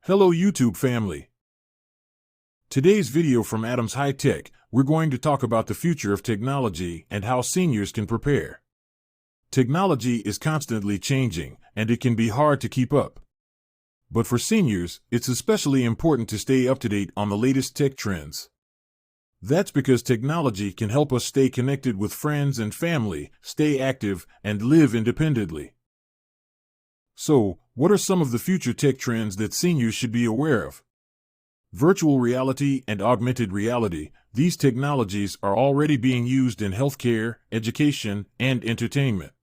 Hello YouTube family. Today's video from Adams High Tech, we're going to talk about the future of technology and how seniors can prepare. Technology is constantly changing, and it can be hard to keep up. But for seniors, it's especially important to stay up to date on the latest tech trends. That's because technology can help us stay connected with friends and family, stay active, and live independently. So, what are some of the future tech trends that seniors should be aware of? Virtual reality and augmented reality, these technologies are already being used in healthcare, education, and entertainment.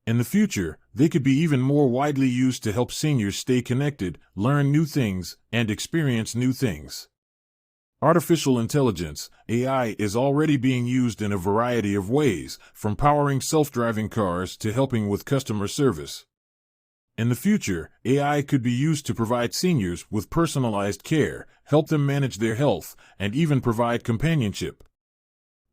In the future, they could be even more widely used to help seniors stay connected, learn new things, and experience new things. Artificial intelligence, AI, is already being used in a variety of ways, from powering self-driving cars to helping with customer service. In the future, AI could be used to provide seniors with personalized care, help them manage their health, and even provide companionship.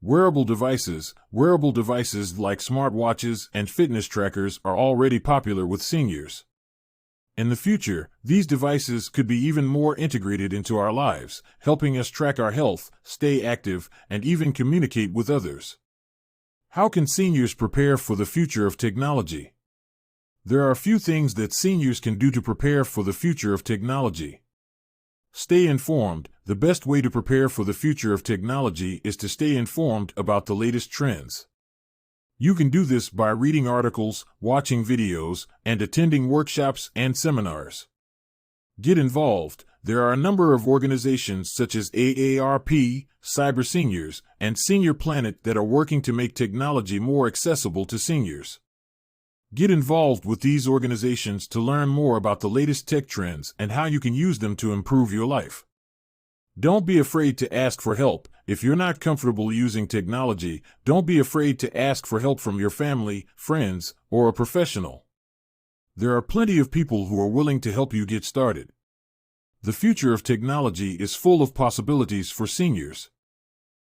Wearable devices like smartwatches and fitness trackers are already popular with seniors. In the future, these devices could be even more integrated into our lives, helping us track our health, stay active, and even communicate with others. How can seniors prepare for the future of technology? There are a few things that seniors can do to prepare for the future of technology. Stay informed. The best way to prepare for the future of technology is to stay informed about the latest trends. You can do this by reading articles, watching videos, and attending workshops and seminars. Get involved. There are a number of organizations such as AARP, Cyber Seniors, and Senior Planet that are working to make technology more accessible to seniors. Get involved with these organizations to learn more about the latest tech trends and how you can use them to improve your life. Don't be afraid to ask for help. If you're not comfortable using technology, don't be afraid to ask for help from your family, friends, or a professional. There are plenty of people who are willing to help you get started. The future of technology is full of possibilities for seniors.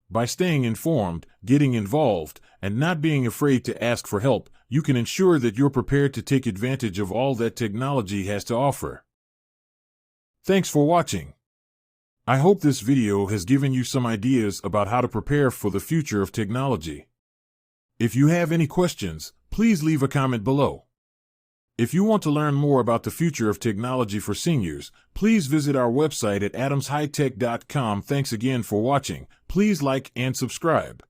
By staying informed, getting involved, and not being afraid to ask for help, you can ensure that you're prepared to take advantage of all that technology has to offer. Thanks for watching. I hope this video has given you some ideas about how to prepare for the future of technology. If you have any questions, please leave a comment below. If you want to learn more about the future of technology for seniors, please visit our website at adamshightech.com. Thanks again for watching. Please like and subscribe.